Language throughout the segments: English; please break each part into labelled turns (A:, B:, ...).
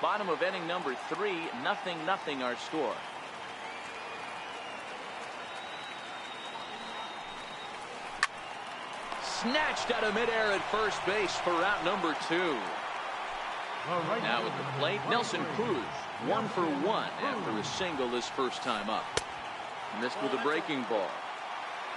A: Bottom of inning number 3, 0-0 our score. Snatched out of midair at first base for out number 2. Now at the plate, Nelson Cruz, 1 for 1 after a single his first time up. Missed with a breaking ball.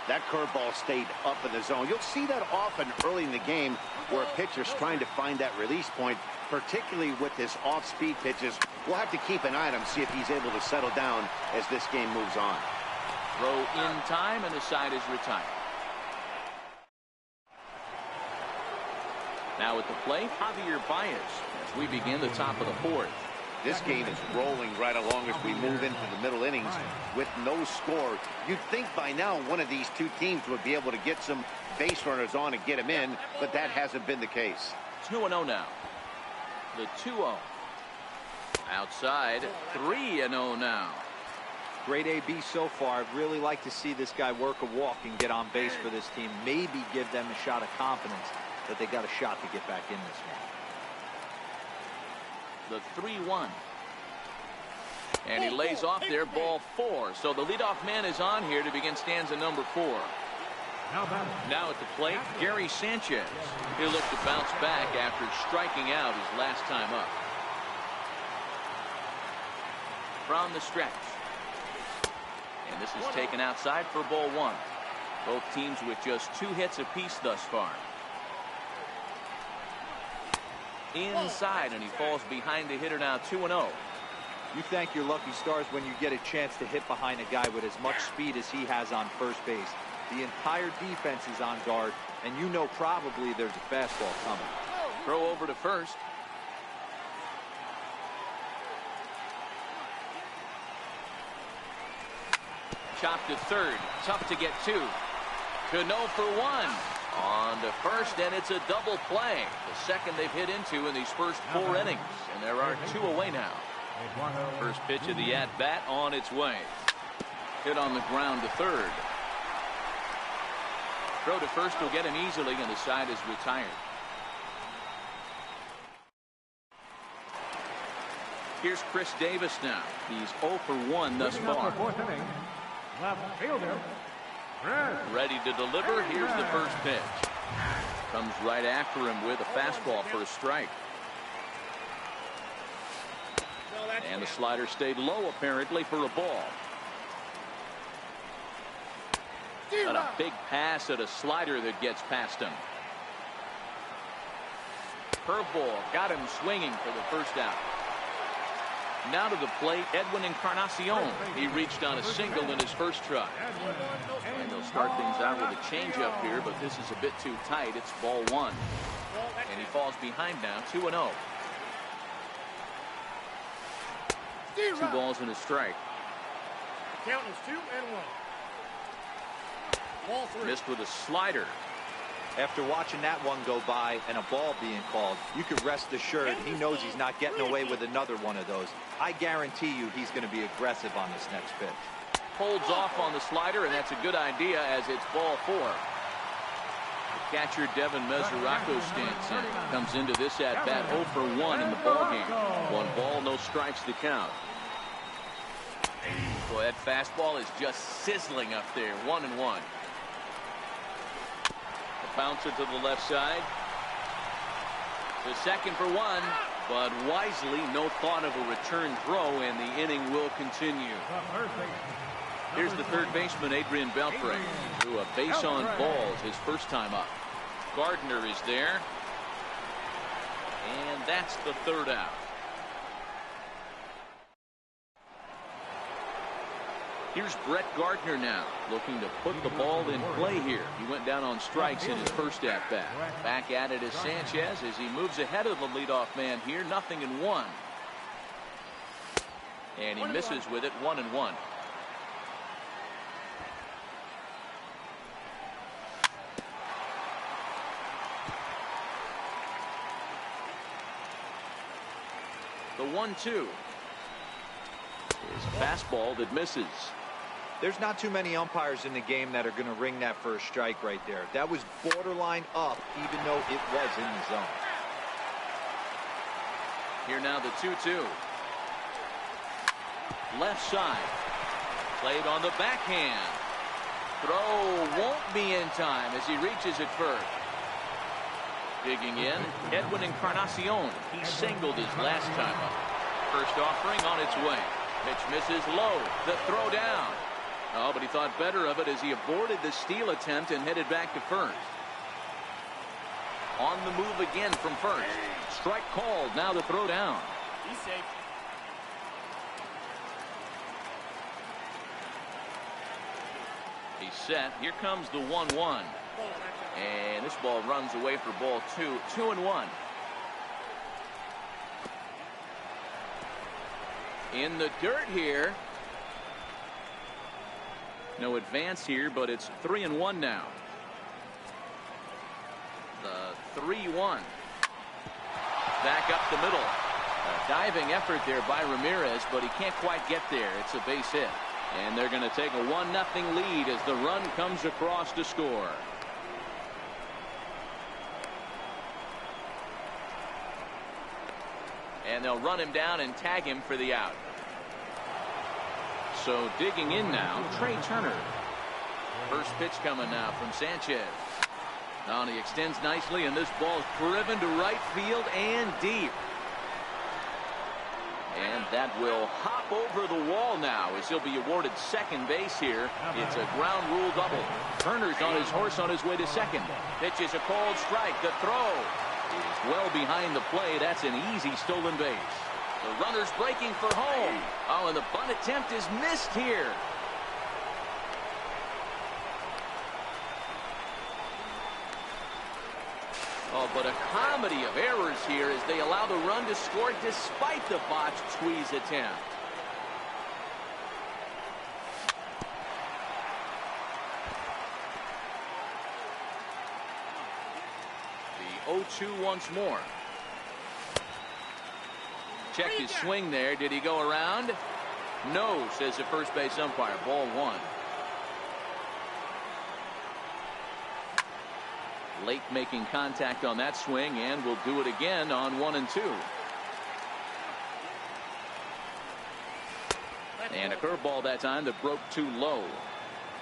B: That curveball stayed up in the zone. You'll see that often early in the game where a pitcher's trying to find that release point, particularly with this off-speed pitches. We'll have to keep an eye on him, see if he's able to settle down as this game moves on.
A: Throw in time, and the side is retired. Now at the plate, Javier Baez as we begin the top of the 4th.
B: This game is rolling right along as we move into the middle innings with no score. You'd think by now one of these two teams would be able to get some base runners on and get them in, but that hasn't been the case.
A: 2-0 now. The 2-0. Outside, 3-0 now.
C: Great AB so far. I'd really like to see this guy work a walk and get on base for this team. Maybe give them a shot of confidence that they got a shot to get back in this one.
A: The 3-1. And he lays off there, ball 4. So the leadoff man is on here to begin stanza number 4. Now at the plate, Gary Sanchez. He'll look to bounce back after striking out his last time up. From the stretch. And this is taken outside for ball 1. Both teams with just 2 hits apiece thus far. Inside, and he falls behind the hitter now, 2-0.
C: You thank your lucky stars when you get a chance to hit behind a guy with as much speed as he has on first base. The entire defense is on guard, and you know probably there's a fastball coming.
A: Throw over to first. Chop to third. Tough to get 2. Cano for 1. On to first, and it's a double play. The second they've hit into in these first 4 innings. And there are 2 away now. First pitch of the at-bat on its way. Hit on the ground to third. Throw to first will get him easily, and the side is retired. Here's Chris Davis now. He's 0 for 1 thus far.
D: Left fielder.
A: Ready to deliver. Here's the first pitch. Comes right after him with a fastball for a strike. And the slider stayed low apparently for a ball. And a big pass at a slider that gets past him. Curveball got him swinging for the first out. Now to the plate, Edwin Encarnacion. He reached on a single in his first try. And they'll start things out with a changeup here, but this is a bit too tight. It's ball 1. And he falls behind now, 2-0. 2 balls and a strike.
D: The count is 2-1. Ball 3.
A: Missed with a slider.
C: After watching that one go by and a ball being called, you can rest assured he knows he's not getting away with another one of those. I guarantee you he's going to be aggressive on this next pitch.
A: Holds off on the slider, and that's a good idea as it's ball 4. The catcher Devin Mesoraco stands in. Comes into this at-bat 0 for 1 in the ballgame. 1 ball, no strikes to count. Boy, that fastball is just sizzling up there. 1-1. Bouncer to the left side. The second for 1, but wisely no thought of a return throw, and the inning will continue. Here's the third baseman, Adrian Beltre, threw a base on balls his first time up. Gardner is there, and that's the third out. Here's Brett Gardner now, looking to put the ball in play here. He went down on strikes in his first at-bat. Back at it is Sanchez as he moves ahead of the leadoff man here, 0-1. And he misses with it, 1-1. The 1-2 is a fastball that misses.
C: There's not too many umpires in the game that are going to ring that for a strike right there. That was borderline up, even though it was in the zone.
A: Here now the 2-2. Left side. Played on the backhand. Throw won't be in time as he reaches it first. Digging in, Edwin Encarnacion. He singled his last time up. First offering on its way. Pitch misses low. The throw down. Oh, but he thought better of it as he aborted the steal attempt and headed back to first. On the move again from first. Strike called. Now the throw down.
D: He's safe.
A: He's set. Here comes the 1-1. And this ball runs away for ball 2. 2-1. In the dirt here. No advance here, but it's 3-1 now. The 3-1. Back up the middle. A diving effort there by Ramirez, but he can't quite get there. It's a base hit. And they're going to take a 1-0 lead as the run comes across to score. And they'll run him down and tag him for the out. So digging in now, Trey Turner. First pitch coming now from Sanchez. Now he extends nicely, and this ball is driven to right field and deep. And that will hop over the wall now as he'll be awarded second base here. It's a ground rule double. Turner's on his horse on his way to second. Pitches a cold strike. The throw is well behind the play. That's an easy stolen base. The runner's breaking for home. Oh, and the bunt attempt is missed here. Oh, but a comedy of errors here as they allow the run to score despite the botched squeeze attempt. The 0-2 once more. Check his swing there. Did he go around? No, says the first base umpire. Ball 1. Late making contact on that swing, and will do it again on 1 and 2. And a curveball that time that broke too low.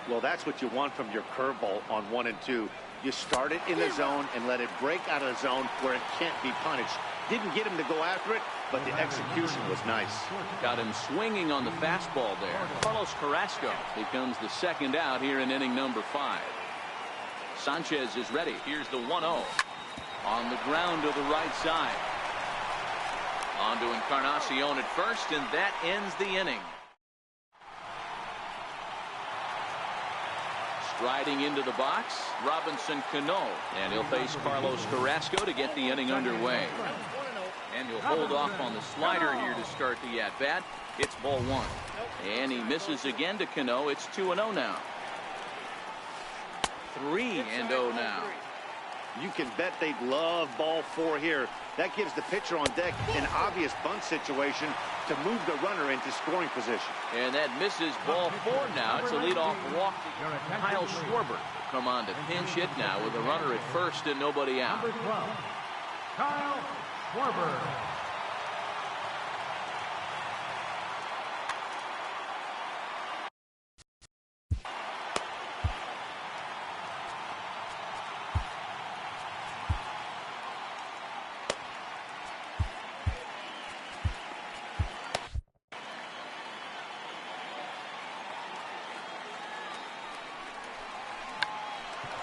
B: Well, that's what you want from your curveball on 1 and 2. You start it in the zone and let it break out of the zone where it can't be punished. Didn't get him to go after it, but the execution was nice.
A: Got him swinging on the fastball there. Carlos Carrasco becomes the second out here in inning number 5. Sanchez is ready. Here's the 1-0. On the ground to the right side. On to Encarnacion at first, and that ends the inning. Striding into the box, Robinson Cano. And he'll face Carlos Carrasco to get the inning underway. And he'll hold off on the slider here to start the at-bat. It's ball 1. And he misses again to Cano. It's 2-0 now. 3-0 now.
B: You can bet they'd love ball 4 here. That gives the pitcher on deck an obvious bunt situation to move the runner into scoring position.
A: And that misses ball 4 now. It's a leadoff walk to Kyle Schwarber. Come on to pinch hit now with a runner at first and nobody out.
D: Number 12, Kyle Schwarber.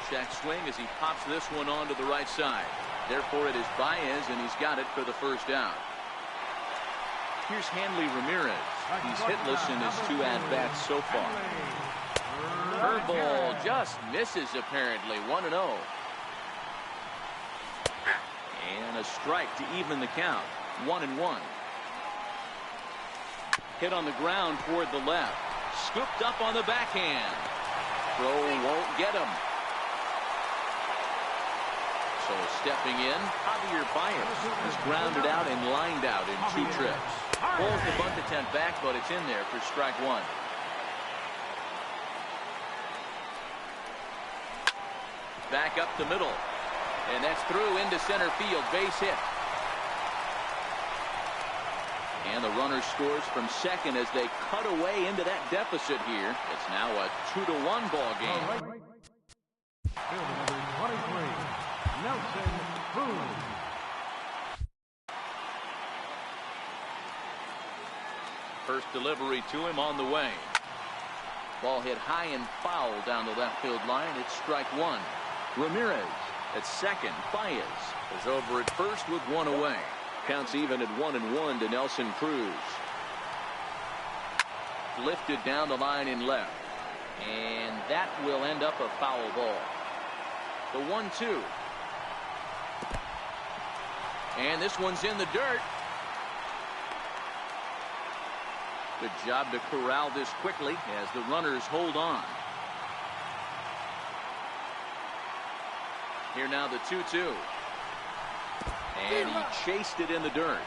A: Check swing as he pops this one onto the right side. Therefore, it is Baez, and he's got it for the first down. Here's Hanley Ramirez. He's hitless in his 2 at-bats so far. Curveball just misses, apparently. 1-0. And a strike to even the count. 1-1. Hit on the ground toward the left. Scooped up on the backhand. Throw won't get him. So stepping in, Javier Baez is grounded out and lined out in 2 trips. Pulls the bunt attempt back, but it's in there for strike 1. Back up the middle. And that's through into center field. Base hit. And the runner scores from second as they cut away into that deficit here. It's now a 2-1 ball game.
D: Field number 23, Nelson Cruz.
A: First delivery to him on the way. Ball hit high and foul down the left field line. It's strike one. Ramirez at second. Baez is over at first with one away. Counts even at 1-1 to Nelson Cruz. Lifted down the line in left. And that will end up a foul ball. The 1-2. And this one's in the dirt. Good job to corral this quickly as the runners hold on. Here now the 2-2. And he chased it in the dirt.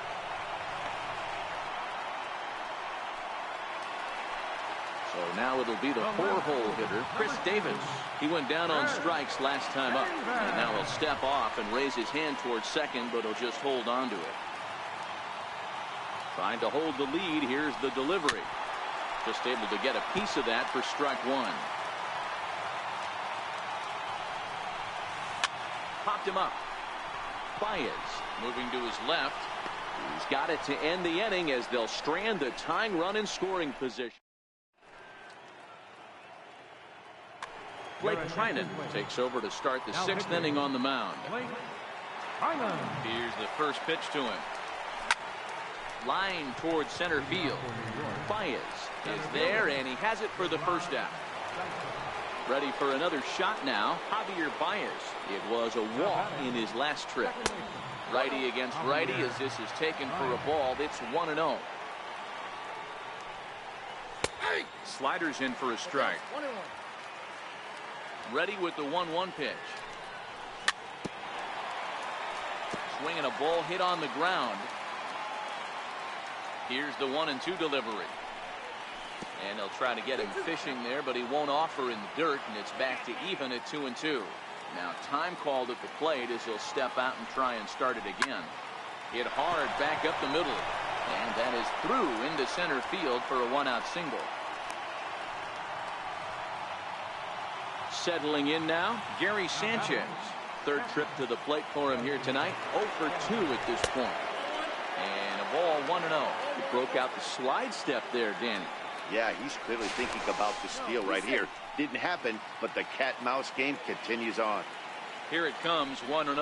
A: So now it'll be the 4-hole hitter, Chris Davis. He went down on strikes last time up. And now he'll step off and raise his hand towards second, but he'll just hold on to it. Trying to hold the lead. Here's the delivery. Just able to get a piece of that for strike one. Popped him up. Baez moving to his left. He's got it to end the inning as they'll strand the tying run in scoring position. Blake Trinan takes over to start the sixth inning on the mound. Here's the first pitch to him. Line towards center field. Baez is there, and he has it for the first out. Ready for another shot now, Javier Baez. It was a walk in his last trip. Righty against righty as this is taken for a ball. It's 1-0. Sliders in for a strike. Ready with the 1-1 pitch. Swinging a ball hit on the ground. Here's the 1-2 delivery. And they'll try to get him fishing there, but he won't offer in the dirt, and it's back to even at 2-2. Now time called at the plate as he'll step out and try and start it again. Hit hard back up the middle. And that is through into center field for a 1-out single. Settling in now, Gary Sanchez. Third trip to the plate for him here tonight. 0 for 2 at this point. And a ball 1-0. He broke out the slide step there, Danny.
B: Yeah, he's clearly thinking about the steal right here. Didn't happen, but the cat-mouse game continues on.
A: Here it comes, 1-0.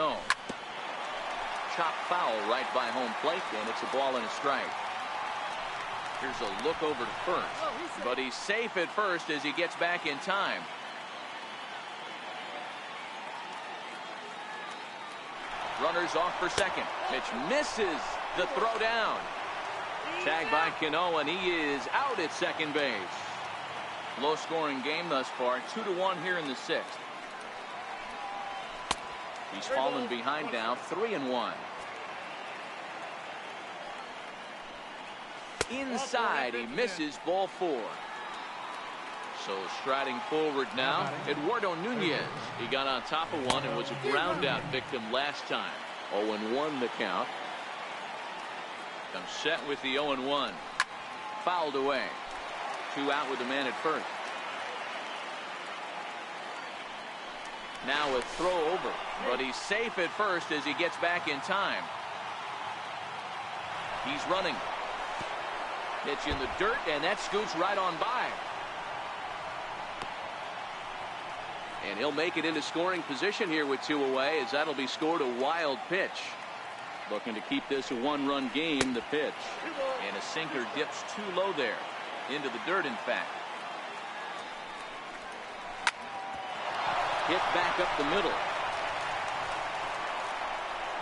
A: Chop foul right by home plate, and it's a ball and a strike. Here's a look over to first, but he's safe at first as he gets back in time. Runners off for second. Pitch misses the throw down. Tagged by Cano, and he is out at second base. Low scoring game thus far. 2-1 here in the sixth. He's fallen behind now. 3-1. Inside, he misses ball 4. So striding forward now, Eduardo Nunez. He got on top of one and was a ground out victim last time. 0-1 the count. Comes set with the 0-1. Fouled away. 2 out with the man at first. Now a throw over, but he's safe at first as he gets back in time. He's running. Pitch in the dirt, and that scoots right on by. And he'll make it into scoring position here with 2 away, as that'll be scored a wild pitch. Looking to keep this a 1-run game, the pitch. And a sinker dips too low there. Into the dirt, in fact. Hit back up the middle.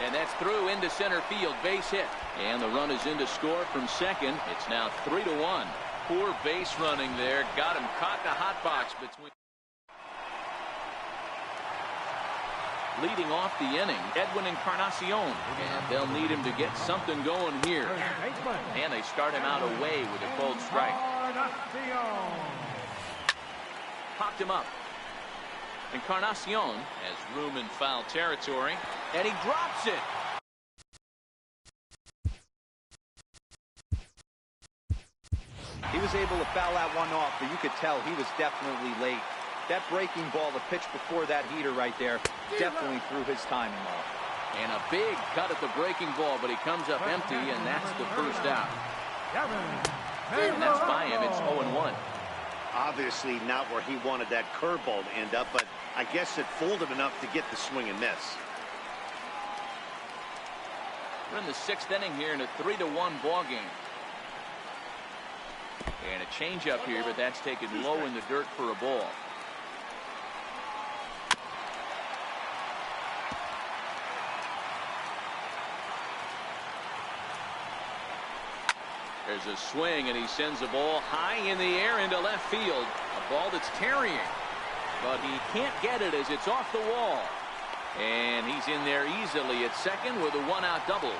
A: And that's through into center field. Base hit. And the run is in to score from second. It's now 3-1. Poor base running there. Got him caught in a hot box between. Leading off the inning, Edwin Encarnacion, and they'll need him to get something going here. And they start him out away with a cold strike. Popped him up. Encarnacion has room in foul territory, and he drops it.
C: He was able to foul that one off, but you could tell he was definitely late. That breaking ball, the pitch before that heater right there, definitely threw his timing off.
A: And a big cut at the breaking ball, but he comes up empty, and that's the first out. And that's by him. It's 0-1.
B: Obviously not where he wanted that curveball to end up, but I guess it fooled him enough to get the swing and miss.
A: We're in the 6th inning here in a 3-1 ball game. And a changeup here, but that's taken low in the dirt for a ball. There's a swing, and he sends the ball high in the air into left field. A ball that's tarrying, but he can't get it as it's off the wall. And he's in there easily at second with a 1-out double.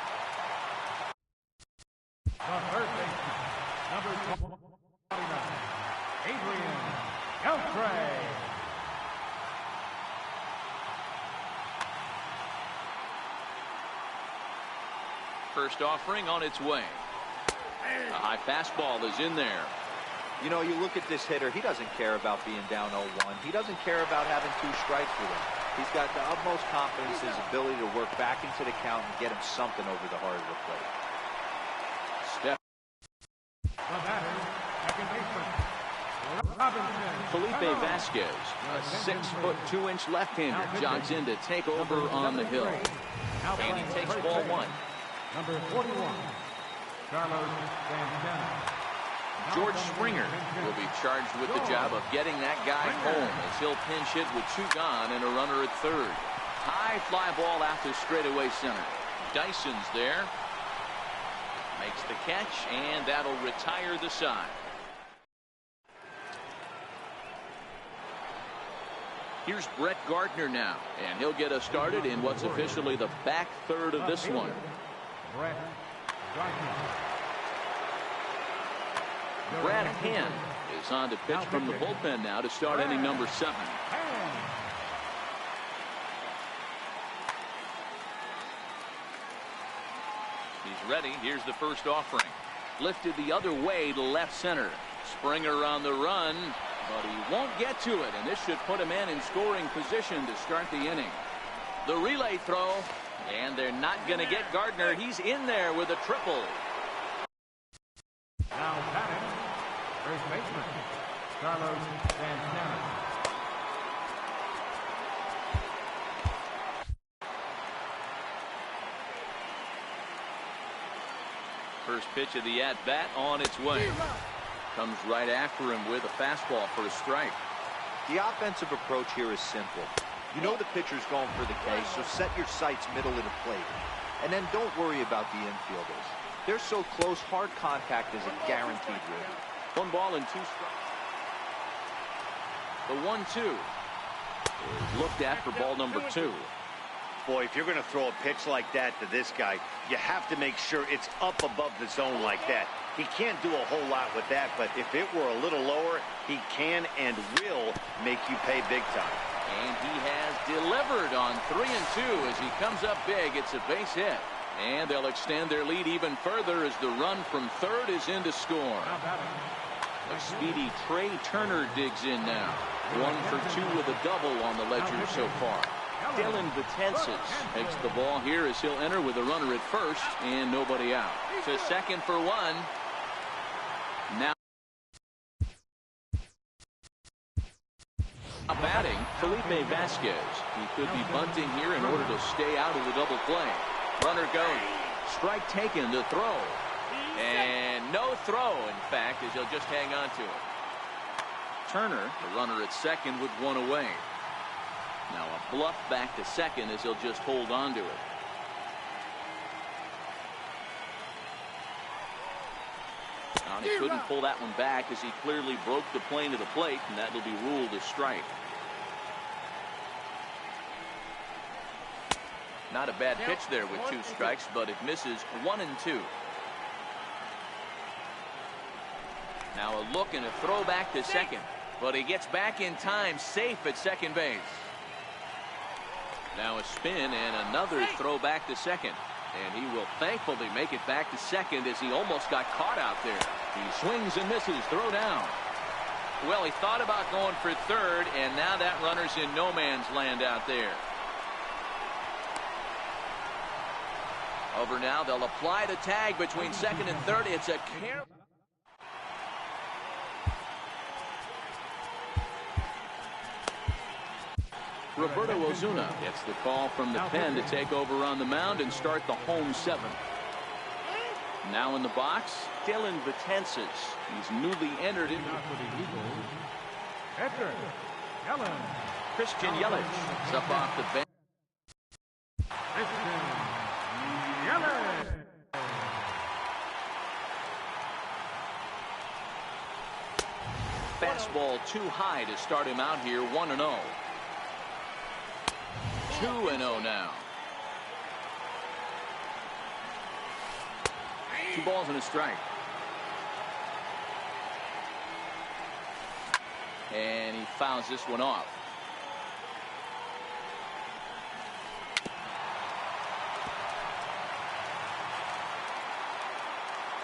D: The third baseman, number 29, Adrian Beltre.
A: First offering on its way. A high fastball is in there.
C: You know, you look at this hitter, he doesn't care about being down 0-1. He doesn't care about having 2 strikes with him. He's got the utmost confidence in his ability to work back into the count and get him something over the heart of the plate.
A: Step.
D: The batter, second baseman, Robinson.
A: Felipe Vasquez, a 6'2" left-hander, jogs in to take over on the hill. And he takes ball 1.
D: Number 41, Carlos Santana.
A: George Springer will be charged with the job of getting that guy home as he'll pinch hit with 2 gone and a runner at third. High fly ball out to straightaway center. Dyson's there. Makes the catch, and that'll retire the side. Here's Brett Gardner now, and he'll get us started in what's officially the back third of this one.
D: Brett Gardner.
A: Brad Hand is on to pitch from the bullpen now to start inning number 7. He's ready. Here's the first offering. Lifted the other way to left center. Springer on the run, but he won't get to it, and this should put him in scoring position to start the inning. The relay throw, and they're not going to get Gardner. He's in there with a triple.
D: Now batting, first baseman, Carlos Santana.
A: First pitch of the at-bat on its way. Comes right after him with a fastball for a strike.
C: The offensive approach here is simple. You know the pitcher's going for the K, so set your sights middle of the plate. And then don't worry about the infielders. They're so close, hard contact is a guaranteed win.
A: 1 ball and 2 strikes. The 1-2 is looked at for ball number 2.
B: Boy, if you're going to throw a pitch like that to this guy, you have to make sure it's up above the zone like that. He can't do a whole lot with that, but if it were a little lower, he can and will make you pay big time.
A: And he has delivered on 3-2 as he comes up big. It's a base hit. And they'll extend their lead even further as the run from third is in to score. A speedy Trey Turner digs in now. 1 for 2 with a double on the ledger so far. Dylan Betances takes the ball here as he'll enter with a runner at first and nobody out. To second for 1. Now batting, Felipe Vasquez. He could be bunting here in order to stay out of the double play. Runner goes. Strike taken to throw. And no throw, in fact, as he'll just hang on to it. Turner, the runner at second with 1 away. Now a bluff back to second as he'll just hold on to it. Now he couldn't pull that one back as he clearly broke the plane of the plate, and that'll be ruled a strike. Not a bad pitch there with 2 strikes, but it misses 1 and 2. Now a look and a throw back to second, but he gets back in time, safe at second base. Now a spin and another throw back to second. And he will thankfully make it back to second as he almost got caught out there. He swings and misses. Throw down. Well, he thought about going for third, and now that runner's in no man's land out there. Over now, they'll apply the tag between second and third. It's a carry. Roberto Ozuna gets the call from the pen to take over on the mound and start the home seventh. Now in the box, Dylan Betances. He's newly entered into Christian Yelich is up off the bench. Fastball too high to start him out here. 1-0. 2-0 now. 2 balls and a strike. And he fouls this one off.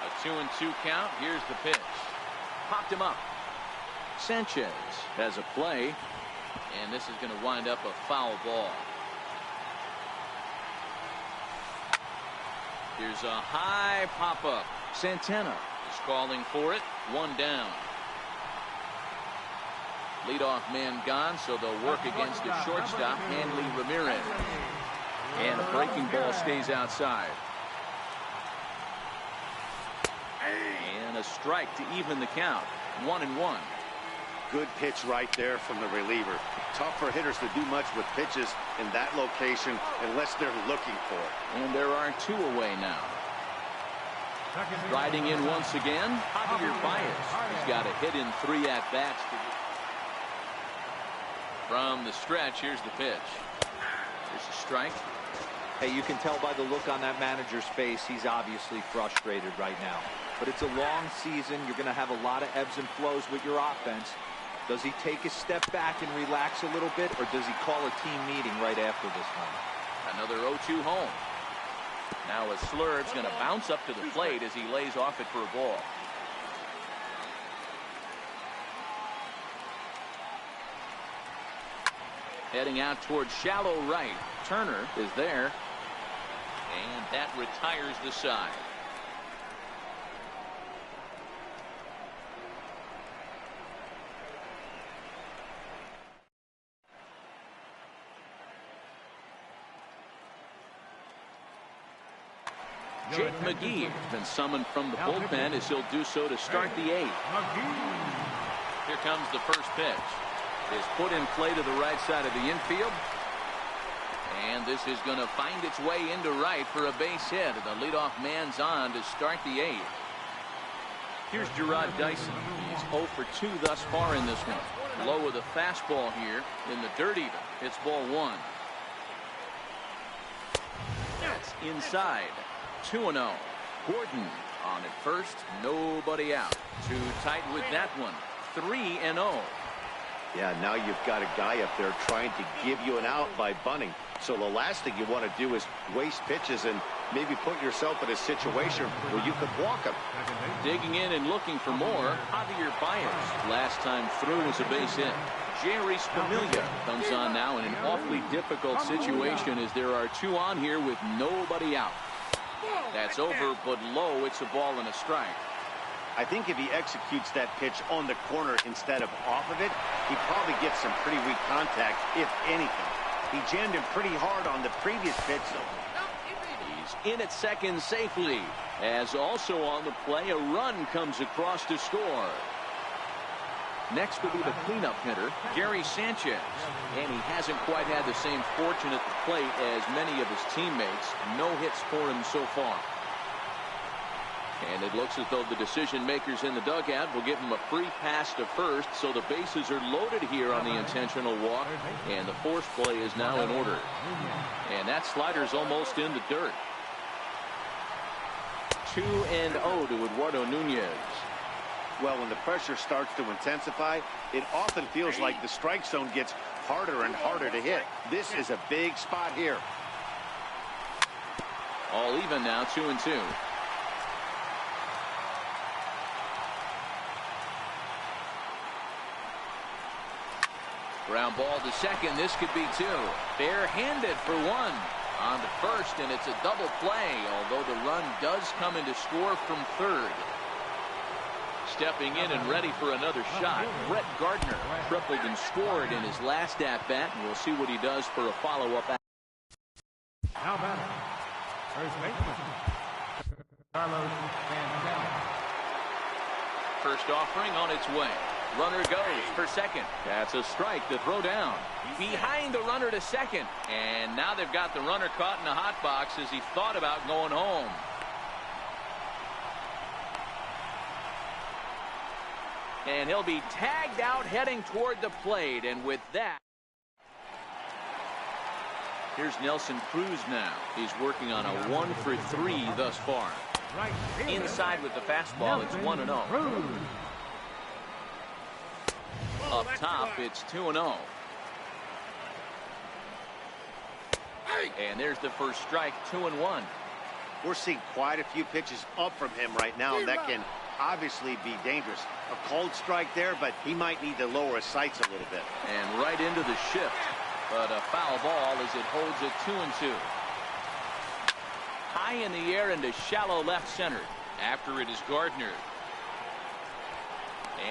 A: A 2-2 count. Here's the pitch. Popped him up. Sanchez has a play, and this is going to wind up a foul ball. Here's a high pop-up. Santana is calling for it. 1 down. Leadoff man gone, so they'll work against the shortstop, Hanley Ramirez. And a breaking ball stays outside. And a strike to even the count. 1-1.
B: Good pitch right there from the reliever. Tough for hitters to do much with pitches in that location unless they're looking for it.
A: And there are 2 away now. Riding in once again, Javier Baez. He's got a hit in 3 at-bats. From the stretch, here's the pitch. Here's a strike.
C: Hey, you can tell by the look on that manager's face, he's obviously frustrated right now. But it's a long season. You're going to have a lot of ebbs and flows with your offense. Does he take a step back and relax a little bit, or does he call a team meeting right after this one?
A: Another 0-2 home. Now a Slurve's going to bounce up to the plate as he lays off it for a ball. Heading out towards shallow right. Turner is there. And that retires the side. Jake McGee has been summoned from the bullpen as he'll do so to start the 8th. Here comes the first pitch. Is put in play to the right side of the infield. And this is going to find its way into right for a base hit. The leadoff man's on to start the 8th. Here's Gerard Dyson. He's 0 for 2 thus far in this one. Low with a fastball here in the dirt even. It's ball 1. That's inside. 2-0. Gordon on at first. Nobody out. Too tight with that one. 3-0.
B: Yeah, now you've got a guy up there trying to give you an out by bunting. So the last thing you want to do is waste pitches and maybe put yourself in a situation where you could walk him.
A: Digging in and looking for more, Javier Baez. Last time through was a base hit. Jerry Spamilia comes on now in an awfully difficult situation as there are 2 on here with nobody out. That's over, but low. It's a ball and a strike.
B: I think if he executes that pitch on the corner instead of off of it, he probably gets some pretty weak contact, if anything. He jammed him pretty hard on the previous pitch.
A: He's in at second safely, as also on the play, a run comes across to score. Next will be the cleanup hitter, Gary Sanchez. And he hasn't quite had the same fortune at the plate as many of his teammates. No hits for him so far. And it looks as though the decision makers in the dugout will give him a free pass to first, so the bases are loaded here on the intentional walk, and the force play is now in order. And that slider's almost in the dirt. 2-0 to Eduardo Nunez.
B: Well, when the pressure starts to intensify, it often feels like the strike zone gets harder and harder to hit. This is a big spot here.
A: All even now, 2-2. Ground ball to second. This could be two. Barehanded for one. On to first, and it's a double play, although the run does come in to score from third. Stepping in and ready for another shot, Brett Gardner tripled and scored in his last at-bat, and we'll see what he does for a follow-up.
D: Now batting, first baseman, Carlos Santana.
A: First offering on its way. Runner goes for second. That's a strike to throw down. Behind the runner to second. And now they've got the runner caught in the hot box as he thought about going home. And he'll be tagged out heading toward the plate. And with that, here's Nelson Cruz now. He's working on a 1-for-3 thus far. Inside with the fastball, it's 1-0. Up top, it's 2-0. And there's the first strike, 2-1.
B: We're seeing quite a few pitches up from him right now, and that can obviously be dangerous. A cold strike there, but he might need to lower his sights a little bit.
A: And right into the shift, but a foul ball as it holds it 2-2. High in the air into shallow left center. After it is Gardner.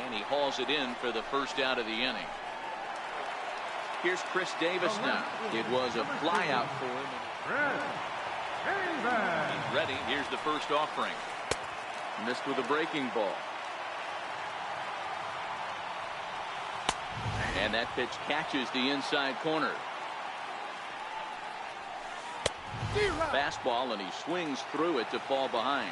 A: And he hauls it in for the first out of the inning. Here's Chris Davis now. It was a fly out for him. He's ready. Here's the first offering. Missed with a breaking ball. And that pitch catches the inside corner. Fastball, and he swings through it to fall behind.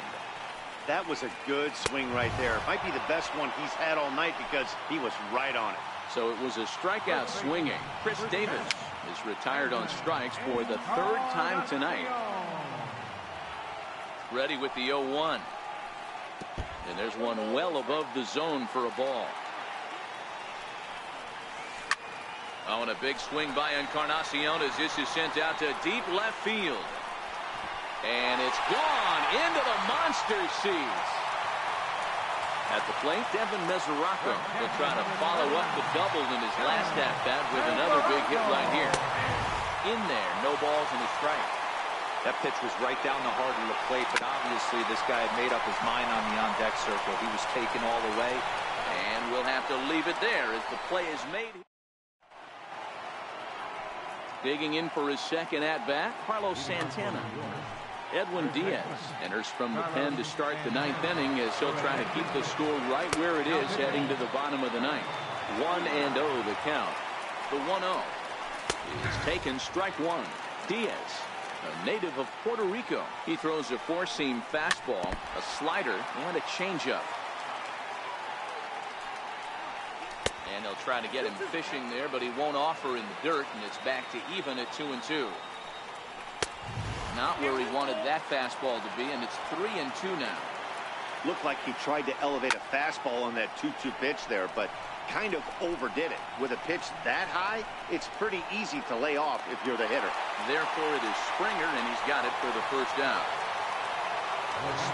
B: That was a good swing right there. Might be the best one he's had all night because he was right on it.
A: So it was a strikeout swinging. Chris Davis is retired on strikes for the third time tonight. Ready with the 0-1. And there's one well above the zone for a ball. Oh, and a big swing by Encarnacion as this is sent out to deep left field. And it's gone into the monster seats. At the plate, Devin Mesoraco will try to follow up the double in his last at-bat with another big hit right here. In there, no balls and a strike.
C: That pitch was right down the heart of the plate, but obviously this guy had made up his mind on the on-deck circle. He was taken all the way.
A: And we'll have to leave it there as the play is made. Digging in for his second at-bat, Carlos Santana. Edwin Diaz enters from the pen to start the ninth inning as he'll try to keep the score right where it is heading to the bottom of the ninth. 1-0 the count. The 1-0 is taken, strike one. Diaz, a native of Puerto Rico. He throws a four-seam fastball, a slider, and a changeup. And they'll try to get him fishing there, but he won't offer in the dirt, and it's back to even at 2-2. Not where he wanted that fastball to be, and it's 3-2 now.
B: Looked like he tried to elevate a fastball on that 2-2 pitch there, but kind of overdid it. With a pitch that high, it's pretty easy to lay off if you're the hitter.
A: Therefore, it is Springer, and he's got it for the first out.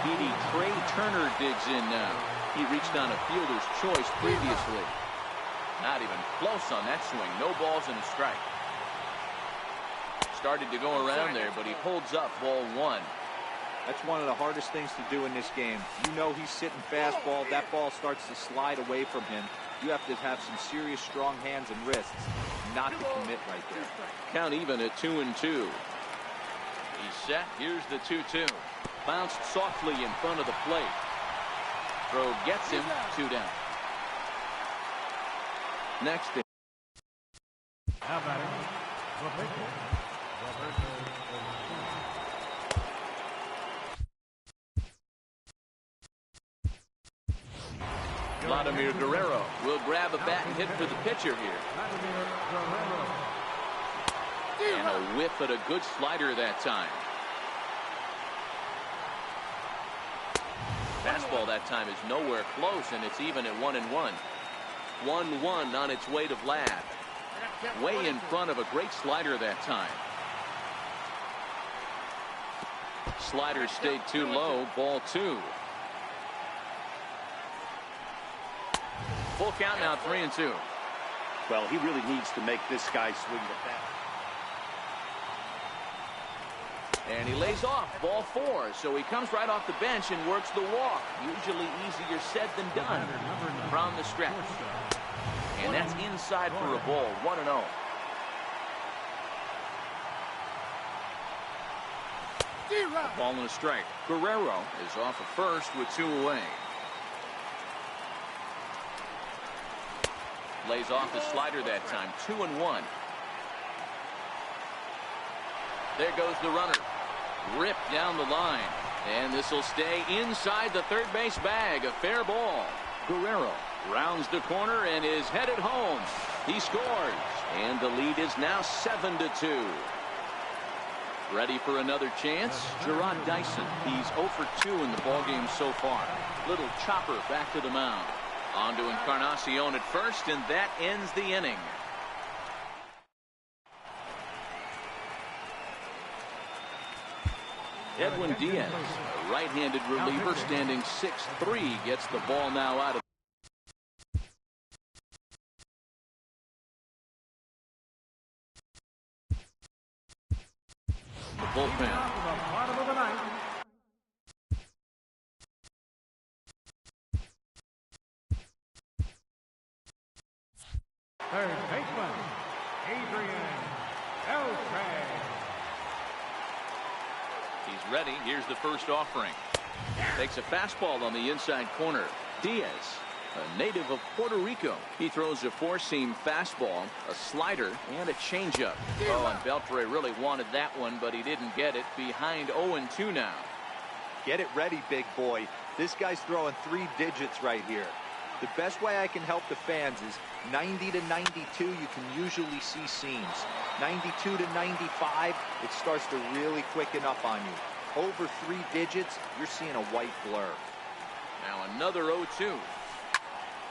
A: Speedy Trey Turner digs in now. He reached on a fielder's choice previously. Not even close on that swing. No balls and a strike. Started to go around there, but he holds up ball one.
C: That's one of the hardest things to do in this game. You know he's sitting fastball. That ball starts to slide away from him. You have to have some serious strong hands and wrists not to commit right there.
A: Count even at 2-2. He's set. Here's the 2-2. Bounced softly in front of the plate. Throw gets him. 2 down. Next.
D: How about it?
A: Vladimir Guerrero will grab a bat and hit for the pitcher here. And a whiff at a good slider that time. Fastball that time is nowhere close, and it's even at 1-1. 1-1 on its way to Vlad. Way in front of a great slider that time. slider stayed too low. Ball 2. Full count now, 3-2.
B: Well, he really needs to make this guy swing the bat.
A: And he lays off. Ball 4. So he comes right off the bench and works the walk. Usually easier said than done from the stretch. And that's inside for a ball. 1-0. Ball and a strike. Guerrero is off at first with 2 away. Lays off the slider that time. 2-1. There goes the runner. Ripped down the line. And this will stay inside the third base bag. A fair ball. Guerrero rounds the corner and is headed home. He scores. And the lead is now 7-2. Ready for another chance? Gerard Dyson. He's 0 for 2 in the ballgame so far. Little chopper back to the mound. On to Encarnacion at first, and that ends the inning. Edwin Diaz, a right-handed reliever standing 6'3", gets the ball now out of the bullpen.
D: Third baseman, Adrian Beltre.
A: He's ready. Here's the first offering. Takes a fastball on the inside corner. Diaz, a native of Puerto Rico. He throws a four-seam fastball, a slider, and a changeup. Oh, and Beltre really wanted that one, but he didn't get it. Behind 0-2 now.
C: Get it ready, big boy. This guy's throwing 3 digits right here. The best way I can help the fans is 90 to 92, you can usually see seams. 92 to 95, it starts to really quicken up on you. Over 3 digits, you're seeing a white blur.
A: Now another 0-2.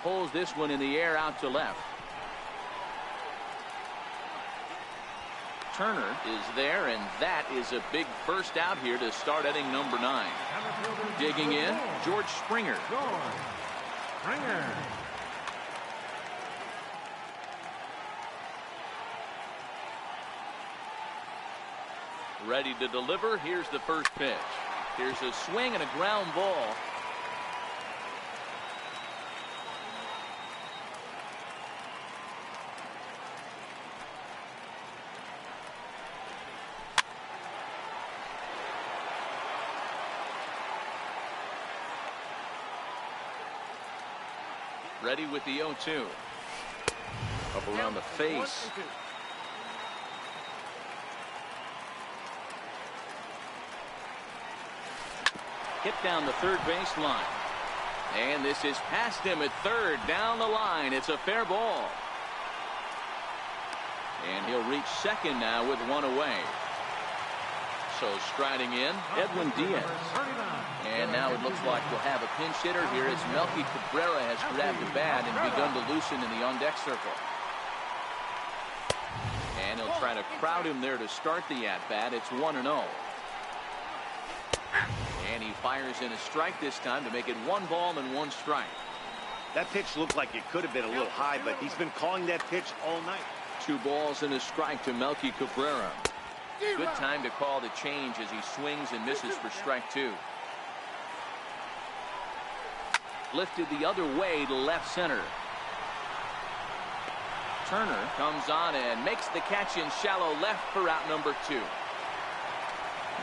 A: Pulls this one in the air out to left. Turner is there, and that is a big first out here to start inning number 9. Digging in, George Springer.
D: Springer.
A: Ready to deliver. Here's the first pitch. Here's a swing and a ground ball. Ready with the 0-2. Up around the face. Hit down the third baseline. And this is past him at third. Down the line. It's a fair ball. And he'll reach second now with 1 away. So striding in, Edwin Diaz. And now it looks like we'll have a pinch hitter here as Melky Cabrera has grabbed the bat and begun to loosen in the on-deck circle. And he'll try to crowd him there to start the at-bat. It's 1-0. And he fires in a strike this time to make it 1 ball and 1 strike.
B: That pitch looked like it could have been a little high, but he's been calling that pitch all night.
A: 2 balls and a strike to Melky Cabrera. Good time to call the change as he swings and misses for strike 2. Lifted the other way to left center. Turner comes on and makes the catch in shallow left for out number 2.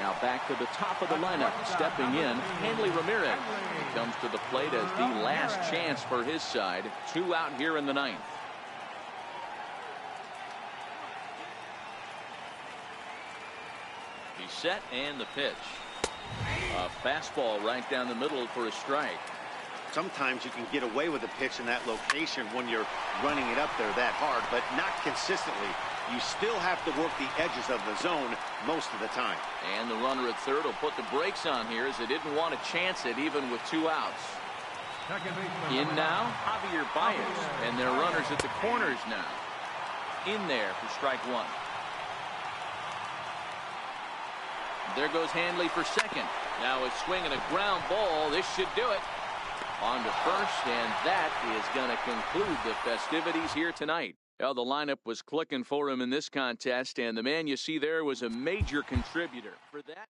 A: Now back to the top of the lineup. Stepping in, Hanley Ramirez. He comes to the plate as the last chance for his side. 2 out here in the 9th. He's set and the pitch. A fastball right down the middle for a strike.
B: Sometimes you can get away with a pitch in that location when you're running it up there that hard, but not consistently. You still have to work the edges of the zone most of the time.
A: And the runner at third will put the brakes on here as they didn't want to chance it even with 2 outs. In now, Javier Baez, and their runners at the corners now. In there for strike 1. There goes Hanley for second. Now a swing and a ground ball. This should do it. On to first, and that is going to conclude the festivities here tonight. Well, the lineup was clicking for him in this contest, and the man you see there was a major contributor for that.